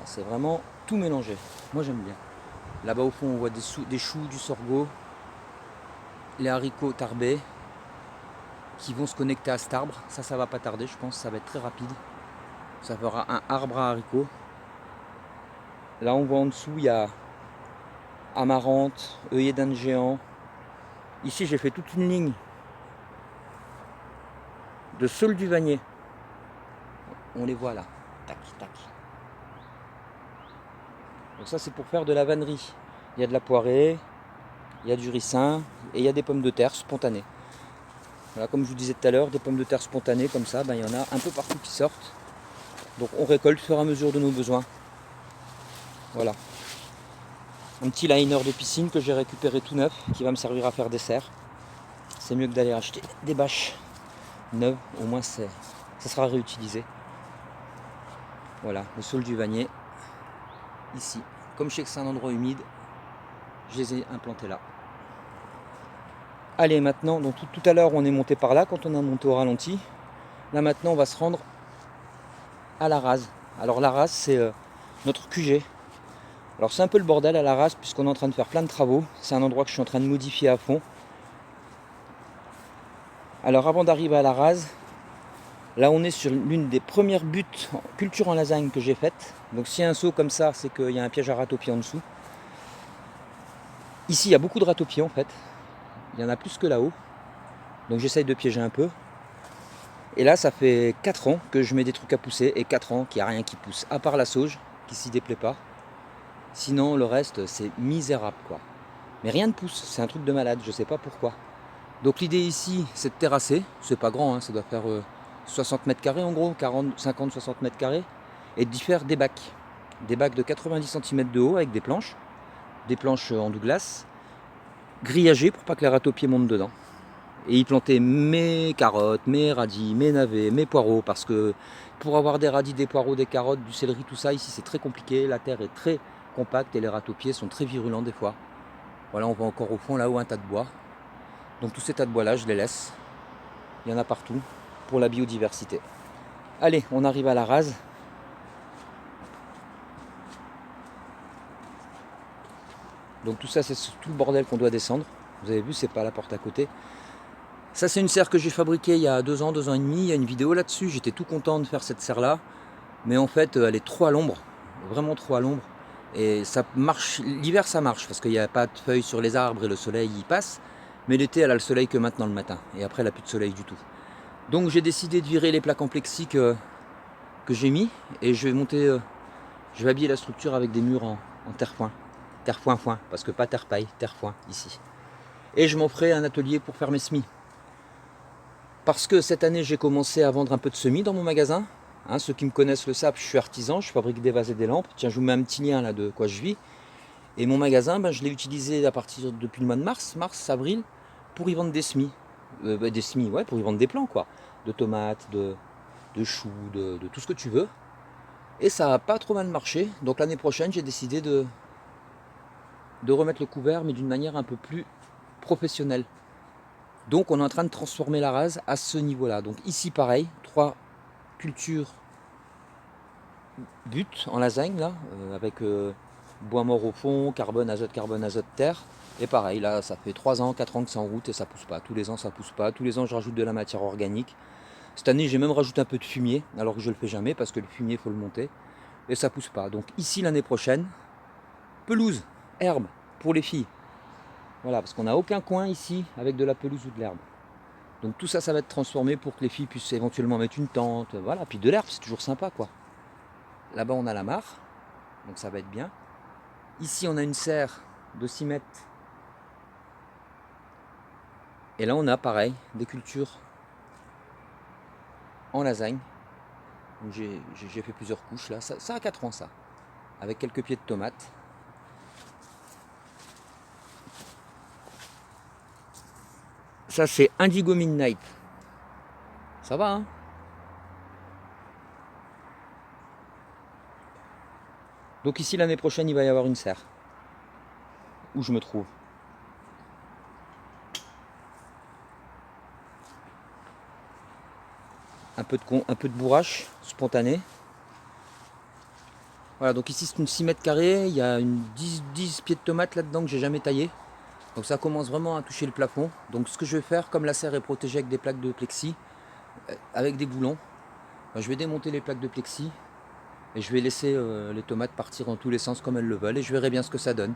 C'est vraiment tout mélangé. Moi j'aime bien. Là-bas au fond on voit des choux, du sorgho, les haricots tarbés qui vont se connecter à cet arbre. Ça va pas tarder, je pense, ça va être très rapide. Ça fera un arbre à haricots. Là on voit en dessous, il y a amarante, œillet d'Inde géant. Ici j'ai fait toute une ligne de saules du Vanier. On les voit là. Tac, tac. Donc ça c'est pour faire de la vannerie. Il y a de la poirée, il y a du ricin et il y a des pommes de terre spontanées. Voilà, comme je vous disais tout à l'heure, des pommes de terre spontanées comme ça, il y en a un peu partout qui sortent. Donc on récolte au fur et à mesure de nos besoins. Voilà. Un petit liner de piscine que j'ai récupéré tout neuf, qui va me servir à faire des serres. C'est mieux que d'aller acheter des bâches neuves, au moins ça sera réutilisé. Voilà, le saule du Vanier, ici. Comme je sais que c'est un endroit humide, je les ai implantés là. Allez, maintenant, donc tout à l'heure on est monté par là quand on a monté au ralenti. Là maintenant on va se rendre à la rase. Alors la rase c'est notre QG. Alors c'est un peu le bordel à la rase puisqu'on est en train de faire plein de travaux. C'est un endroit que je suis en train de modifier à fond. Alors avant d'arriver à la rase, là on est sur l'une des premières buttes culture en lasagne que j'ai faites. Donc s'il y a un saut comme ça, c'est qu'il y a un piège à ratopier en dessous. Ici il y a beaucoup de ratopiers en fait. Il y en a plus que là-haut. Donc j'essaye de piéger un peu. Et là ça fait 4 ans que je mets des trucs à pousser et 4 ans qu'il n'y a rien qui pousse. À part la sauge qui s'y déplaît pas. Sinon le reste c'est misérable quoi. Mais rien ne pousse, c'est un truc de malade, je sais pas pourquoi. Donc l'idée ici c'est de terrasser, c'est pas grand, hein, ça doit faire 60 mètres carrés en gros, 40, 50, 60 mètres carrés. Et d'y faire des bacs. Des bacs de 90 cm de haut avec des planches en Douglas, grillagées pour pas que les ratopiers montent dedans. Et y planter mes carottes, mes radis, mes navets, mes poireaux, parce que pour avoir des radis, des poireaux, des carottes, du céleri, tout ça, ici c'est très compliqué, la terre est très compacte et les ratopiers sont très virulents des fois. Voilà, on voit encore au fond là-haut un tas de bois. Donc tous ces tas de bois là, je les laisse. Il y en a partout pour la biodiversité. Allez, on arrive à la rase. Donc tout ça, c'est tout le bordel qu'on doit descendre. Vous avez vu, c'est pas la porte à côté. Ça, c'est une serre que j'ai fabriquée il y a 2 ans, 2 ans et demi. Il y a une vidéo là-dessus. J'étais tout content de faire cette serre-là. Mais en fait, elle est trop à l'ombre. Vraiment trop à l'ombre. Et ça marche. L'hiver, ça marche parce qu'il n'y a pas de feuilles sur les arbres et le soleil y passe. Mais l'été, elle a le soleil que maintenant le matin. Et après, elle n'a plus de soleil du tout. Donc j'ai décidé de virer les plaques en plexi que j'ai mis. Et je vais monter, je vais habiller la structure avec des murs en terre-foin. Terre-foin-foin, parce que pas terre-paille, terre-foin ici. Et je m'en ferai un atelier pour faire mes semis. Parce que cette année, j'ai commencé à vendre un peu de semis dans mon magasin. Hein, ceux qui me connaissent le savent, je suis artisan, je fabrique des vases et des lampes. Tiens, je vous mets un petit lien là de quoi je vis. Et mon magasin, ben, je l'ai utilisé à partir depuis le mois de mars, avril, pour y vendre des semis. Des semis, ouais, pour y vendre des plants, quoi. De tomates, de choux, de tout ce que tu veux. Et ça n'a pas trop mal marché. Donc l'année prochaine, j'ai décidé de remettre le couvert, mais d'une manière un peu plus professionnelle. Donc on est en train de transformer la rase à ce niveau-là. Donc ici, pareil, 3 cultures but en lasagne, là, avec bois mort au fond, carbone, azote, terre. Et pareil, là, ça fait 3 ans, 4 ans que c'est en route et ça pousse pas. Tous les ans, ça pousse pas. Tous les ans, je rajoute de la matière organique. Cette année, j'ai même rajouté un peu de fumier, alors que je le fais jamais, parce que le fumier, il faut le monter. Et ça pousse pas. Donc ici, l'année prochaine, pelouse, herbe, pour les filles. Voilà, parce qu'on n'a aucun coin ici avec de la pelouse ou de l'herbe. Donc tout ça, ça va être transformé pour que les filles puissent éventuellement mettre une tente. Voilà, puis de l'herbe, c'est toujours sympa, quoi. Là-bas, on a la mare, donc ça va être bien. Ici, on a une serre de 6 mètres. Et là, on a, pareil, des cultures en lasagne. J'ai fait plusieurs couches, là. Ça a 4 ans, ça. Avec quelques pieds de tomates. Ça, c'est Indigo Midnight. Ça va, hein? Donc ici, l'année prochaine, il va y avoir une serre. Où je me trouve. Un peu de bourrache spontané. Voilà, donc ici c'est une 6 mètres carrés, il y a une 10 pieds de tomates là-dedans que j'ai jamais taillé. Donc ça commence vraiment à toucher le plafond. Donc ce que je vais faire, comme la serre est protégée avec des plaques de plexi, avec des boulons, je vais démonter les plaques de plexi et je vais laisser les tomates partir dans tous les sens comme elles le veulent et je verrai bien ce que ça donne.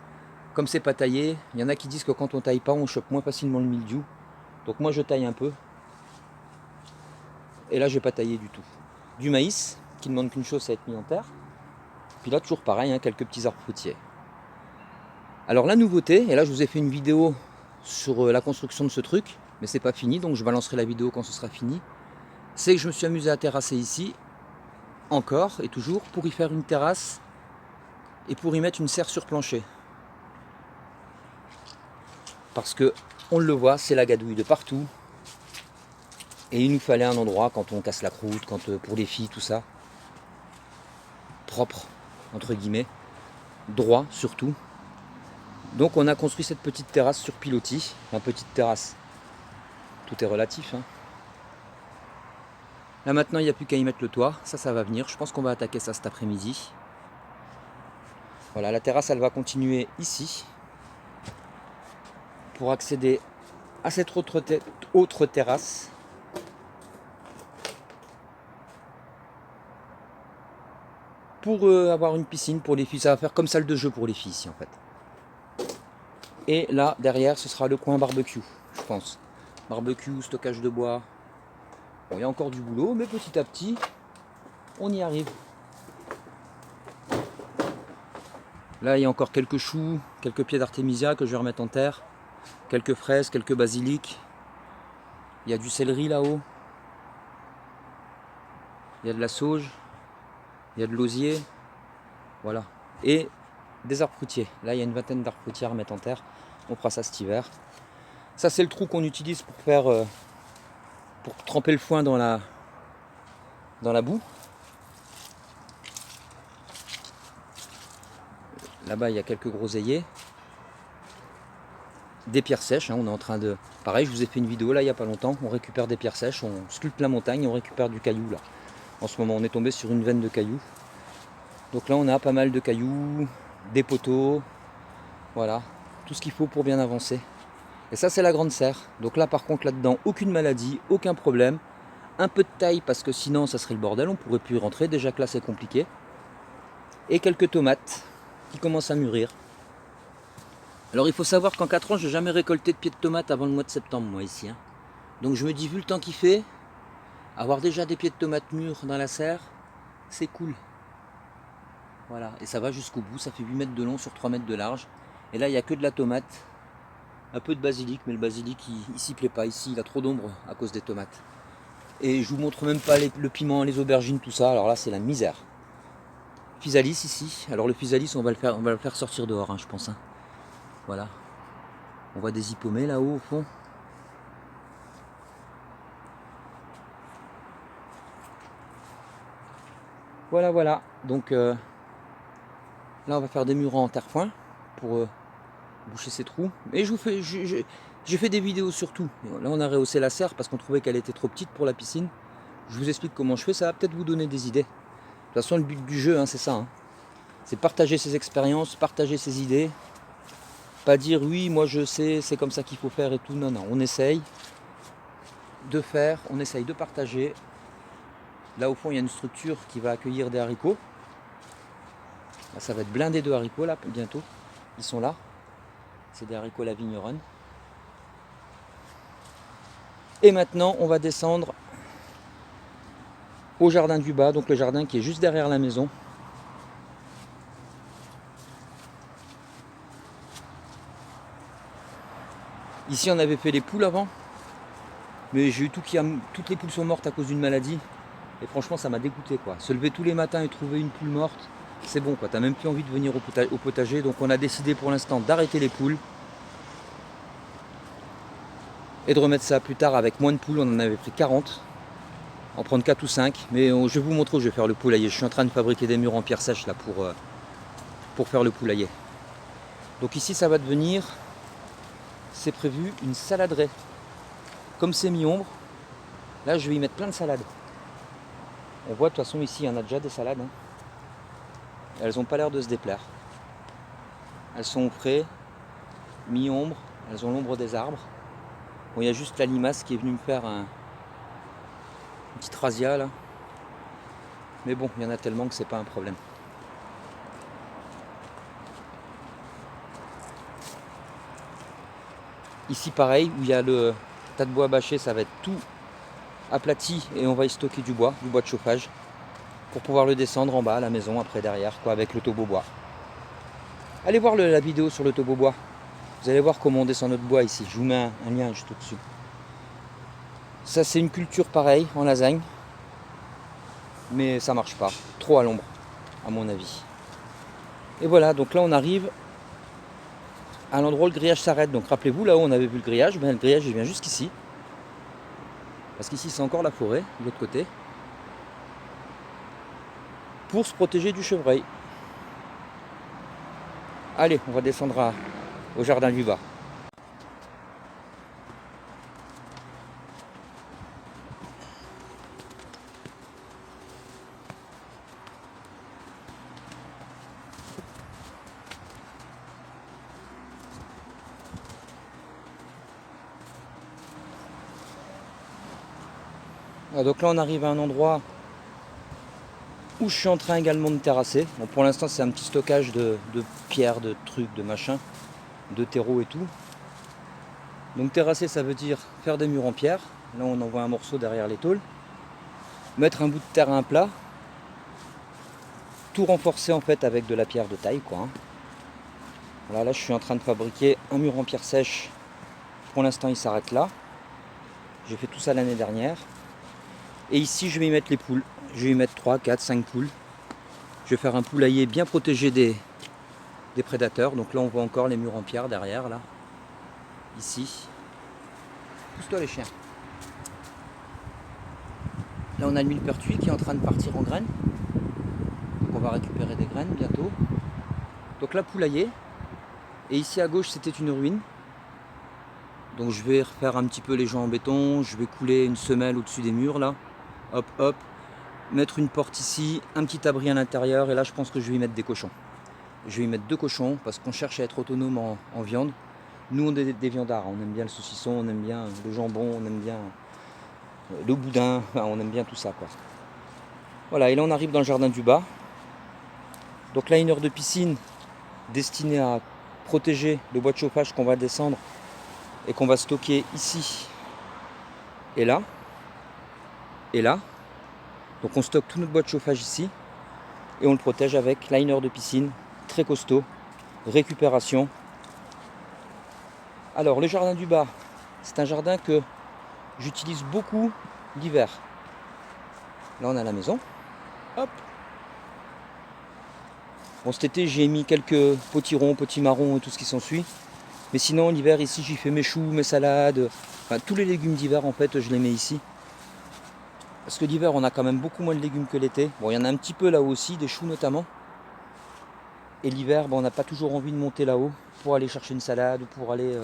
Comme c'est pas taillé, il y en a qui disent que quand on taille pas, on chope moins facilement le mildiou. Donc moi je taille un peu. Et là je vais pas tailler du tout. Du maïs, qui ne demande qu'une chose, c'est être mis en terre. Puis là toujours pareil, hein, quelques petits arbres fruitiers. Alors la nouveauté, et là je vous ai fait une vidéo sur la construction de ce truc, mais c'est pas fini, donc je balancerai la vidéo quand ce sera fini, c'est que je me suis amusé à terrasser ici, encore et toujours, pour y faire une terrasse et pour y mettre une serre sur plancher. Parce que, on le voit, c'est la gadouille de partout. Et il nous fallait un endroit quand on casse la croûte, quand pour les filles, tout ça, propre, entre guillemets, droit surtout. Donc on a construit cette petite terrasse sur pilotis, enfin petite terrasse, tout est relatif. Hein. Là maintenant il n'y a plus qu'à y mettre le toit, ça va venir, je pense qu'on va attaquer ça cet après-midi. Voilà, la terrasse elle va continuer ici, pour accéder à cette autre terrasse. Pour avoir une piscine pour les filles, ça va faire comme salle de jeu pour les filles ici en fait. Et là, derrière, ce sera le coin barbecue, je pense. Barbecue, stockage de bois. Bon, il y a encore du boulot, mais petit à petit, on y arrive. Là, il y a encore quelques choux, quelques pieds d'artémisia que je vais remettre en terre. Quelques fraises, quelques basiliques. Il y a du céleri là-haut. Il y a de la sauge. Il y a de l'osier. Voilà. Et des arbres fruitiers. Là, il y a une vingtaine d'arbres fruitiers à remettre en terre. On fera ça cet hiver. Ça, c'est le trou qu'on utilise pour faire, pour tremper le foin dans la boue. Là-bas, il y a quelques groseilliers. Des pierres sèches. Hein, on est en train de... Pareil, je vous ai fait une vidéo là, il n'y a pas longtemps. On récupère des pierres sèches. On sculpte la montagne et on récupère du caillou là. En ce moment, on est tombé sur une veine de cailloux. Donc là, on a pas mal de cailloux, des poteaux. Voilà. Tout ce qu'il faut pour bien avancer. Et ça, c'est la grande serre. Donc là, par contre, là-dedans, aucune maladie, aucun problème. Un peu de taille, parce que sinon, ça serait le bordel. On ne pourrait plus y rentrer. Déjà que là, c'est compliqué. Et quelques tomates qui commencent à mûrir. Alors il faut savoir qu'en 4 ans, j'ai jamais récolté de pieds de tomates avant le mois de septembre, moi ici. Hein. Donc je me dis, vu le temps qu'il fait, avoir déjà des pieds de tomates mûrs dans la serre, c'est cool. Voilà, et ça va jusqu'au bout, ça fait 8 mètres de long sur 3 mètres de large. Et là, il n'y a que de la tomate, un peu de basilic, mais le basilic, il s'y plaît pas. Ici, il a trop d'ombre à cause des tomates. Et je vous montre même pas le piment, les aubergines, tout ça. Alors là, c'est la misère. Physalis ici. Alors le physalis, on va le faire sortir dehors, hein, je pense. Hein. Voilà. On voit des hippomées là-haut au fond. Voilà, voilà. Donc là, on va faire des murs en terre-foin pour boucher ces trous. Et je vous fais, j'ai fait des vidéos sur tout. Là, on a rehaussé la serre parce qu'on trouvait qu'elle était trop petite pour la piscine. Je vous explique comment je fais. Ça va peut-être vous donner des idées. De toute façon, le but du jeu, hein, c'est ça. Hein. C'est partager ses expériences, partager ses idées. Pas dire oui, moi je sais, c'est comme ça qu'il faut faire et tout. Non, non, on essaye de faire, on essaye de partager. Là au fond, il y a une structure qui va accueillir des haricots. Là, ça va être blindé de haricots là bientôt. Ils sont là. C'est des haricots la vigneronne. Et maintenant, on va descendre au jardin du bas, donc le jardin qui est juste derrière la maison. Ici, on avait fait les poules avant, mais j'ai eu toutes les poules sont mortes à cause d'une maladie. Et franchement, ça m'a dégoûté quoi. Se lever tous les matins et trouver une poule morte, c'est bon quoi. T'as même plus envie de venir au potager. Donc on a décidé pour l'instant d'arrêter les poules et de remettre ça plus tard avec moins de poules. On en avait pris 40, en prendre 4 ou 5. Mais je vais vous montrer où je vais faire le poulailler. Je suis en train de fabriquer des murs en pierre sèche là pour faire le poulailler. Donc ici, ça va devenir, c'est prévu, une saladerie. Comme c'est mi-ombre, là je vais y mettre plein de salades. On voit de toute façon ici, il y en a déjà des salades. Hein. Elles n'ont pas l'air de se déplaire. Elles sont au frais, mi-ombre, elles ont l'ombre des arbres. Bon, il y a juste la limace qui est venue me faire une petite razzia là. Mais bon, il y en a tellement que c'est pas un problème. Ici pareil, où il y a le tas de bois bâché, ça va être tout aplati et on va y stocker du bois de chauffage pour pouvoir le descendre en bas à la maison après derrière quoi avec le tobobois. Allez voir la vidéo sur le tobobois. Vous allez voir comment on descend notre bois ici. Je vous mets un lien juste au-dessus. Ça c'est une culture pareille en lasagne. Mais ça marche pas. Trop à l'ombre, à mon avis. Et voilà, donc là on arrive à l'endroit où le grillage s'arrête. Donc rappelez-vous, là où on avait vu le grillage il vient jusqu'ici. Parce qu'ici c'est encore la forêt, de l'autre côté. Pour se protéger du chevreuil. Allez, on va descendre au jardin du bas. Donc là on arrive à un endroit où je suis en train également de terrasser. Bon, pour l'instant c'est un petit stockage de pierres, de trucs, de machins, de terreau et tout. Donc terrasser ça veut dire faire des murs en pierre. Là on envoie un morceau derrière les tôles. Mettre un bout de terre à un plat. Tout renforcer en fait avec de la pierre de taille quoi. Hein. Voilà, là je suis en train de fabriquer un mur en pierre sèche. Pour l'instant il s'arrête là. J'ai fait tout ça l'année dernière. Et ici je vais y mettre les poules. Je vais y mettre 3, 4, 5 poules. Je vais faire un poulailler bien protégé des prédateurs. Donc là on voit encore les murs en pierre derrière là. Ici. Pousse-toi les chiens. Là on a le millepertuis qui est en train de partir en graines. Donc on va récupérer des graines bientôt. Donc là poulailler. Et ici à gauche c'était une ruine. Donc je vais refaire un petit peu les joints en béton. Je vais couler une semelle au-dessus des murs là. Hop hop. Mettre une porte ici, un petit abri à l'intérieur. Et là je pense que je vais y mettre des cochons. Je vais y mettre 2 cochons parce qu'on cherche à être autonome en viande. Nous on est des viandards, on aime bien le saucisson, on aime bien le jambon, on aime bien le boudin, on aime bien tout ça quoi. Voilà, et là on arrive dans le jardin du bas. Donc là 1 heure de piscine destinée à protéger le bois de chauffage qu'on va descendre et qu'on va stocker ici et là. Et là. Donc on stocke tout notre bois de chauffage ici et on le protège avec liner de piscine très costaud, récupération. Alors le jardin du bas, c'est un jardin que j'utilise beaucoup l'hiver. Là on a la maison. Hop. Bon, cet été j'ai mis quelques potirons, potimarrons et tout ce qui s'ensuit. Mais sinon l'hiver ici j'y fais mes choux, mes salades, enfin tous les légumes d'hiver en fait je les mets ici. Parce que l'hiver on a quand même beaucoup moins de légumes que l'été. Bon, il y en a un petit peu là-haut aussi, des choux notamment. Et l'hiver, bon, on n'a pas toujours envie de monter là-haut pour aller chercher une salade ou pour aller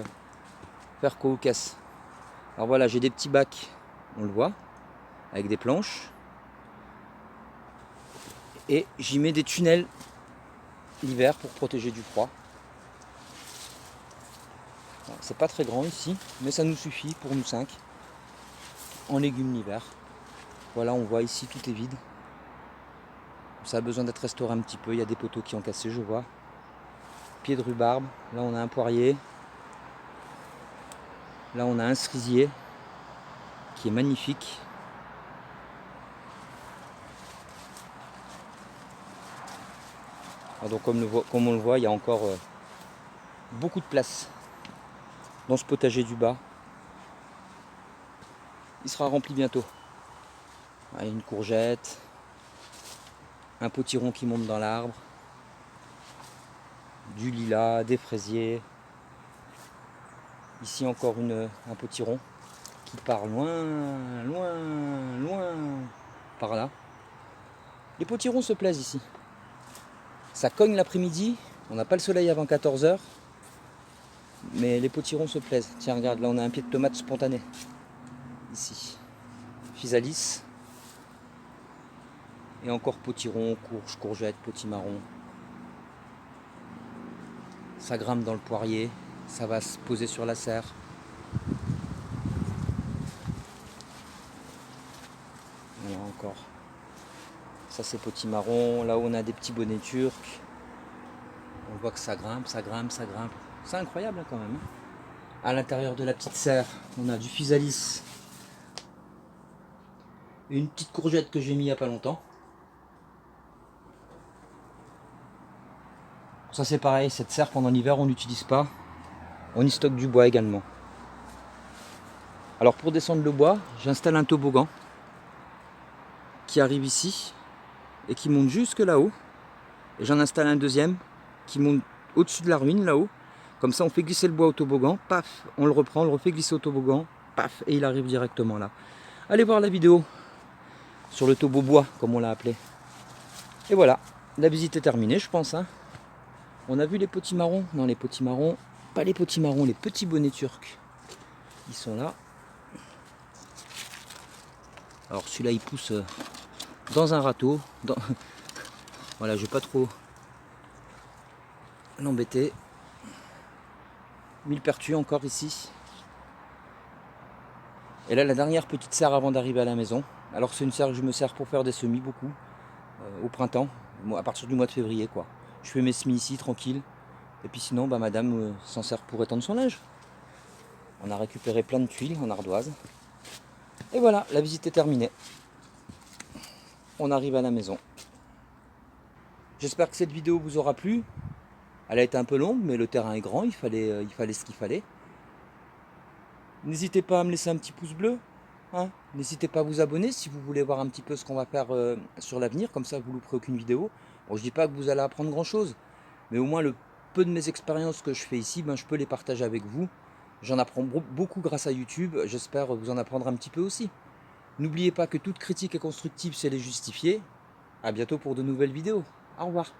faire quoi aux caisses. Alors voilà, j'ai des petits bacs, on le voit, avec des planches. Et j'y mets des tunnels l'hiver pour protéger du froid. C'est pas très grand ici, mais ça nous suffit pour nous 5 en légumes l'hiver. Voilà, on voit ici tout est vide. Ça a besoin d'être restauré un petit peu. Il y a des poteaux qui ont cassé, je vois. Pied de rhubarbe. Là, on a un poirier. Là, on a un cerisier qui est magnifique. Alors, donc, comme on le voit, il y a encore beaucoup de place dans ce potager du bas. Il sera rempli bientôt. Il y a une courgette, un potiron qui monte dans l'arbre, du lilas, des fraisiers. Ici encore un potiron qui part loin, loin, loin, par là. Les potirons se plaisent ici. Ça cogne l'après-midi, on n'a pas le soleil avant 14 h, mais les potirons se plaisent. Tiens, regarde, là on a un pied de tomate spontané. Ici. Physalis. Et encore potiron, courge, courgette, potimarron. Ça grimpe dans le poirier, ça va se poser sur la serre. Voilà encore. Ça c'est potimarron. Là où on a des petits bonnets turcs. On voit que ça grimpe, ça grimpe, ça grimpe. C'est incroyable hein, quand même. À l'intérieur de la petite serre, on a du physalis. Et une petite courgette que j'ai mis il n'y a pas longtemps. Ça c'est pareil, cette serre pendant l'hiver on n'utilise pas. On y stocke du bois également. Alors pour descendre le bois, j'installe un toboggan qui arrive ici et qui monte jusque là-haut. Et j'en installe un deuxième qui monte au-dessus de la ruine là-haut. Comme ça on fait glisser le bois au toboggan, paf, on le reprend, on le refait glisser au toboggan, paf, et il arrive directement là. Allez voir la vidéo sur le tobobois comme on l'a appelé. Et voilà, la visite est terminée je pense. Hein. On a vu les potimarrons, non les potimarrons, pas les potimarrons, les petits bonnets turcs. Ils sont là. Alors celui-là il pousse dans un râteau. Voilà, je vais pas trop l'embêter. Millepertuis encore ici. Et là la dernière petite serre avant d'arriver à la maison. Alors c'est une serre que je me sers pour faire des semis beaucoup. Au printemps, à partir du mois de février quoi. Je fais mes semis ici tranquille. Et puis sinon bah, madame s'en sert pour étendre son linge. On a récupéré plein de tuiles en ardoise. Et voilà, la visite est terminée. On arrive à la maison. J'espère que cette vidéo vous aura plu. Elle a été un peu longue, mais le terrain est grand, il fallait ce qu'il fallait. N'hésitez pas à me laisser un petit pouce bleu. Hein. N'hésitez pas à vous abonner si vous voulez voir un petit peu ce qu'on va faire sur l'avenir, comme ça vous ne louperez aucune vidéo. Bon, je ne dis pas que vous allez apprendre grand chose, mais au moins le peu de mes expériences que je fais ici, ben, je peux les partager avec vous. J'en apprends beaucoup grâce à YouTube, j'espère vous en apprendre un petit peu aussi. N'oubliez pas que toute critique est constructive si elle est justifiée. A bientôt pour de nouvelles vidéos. Au revoir.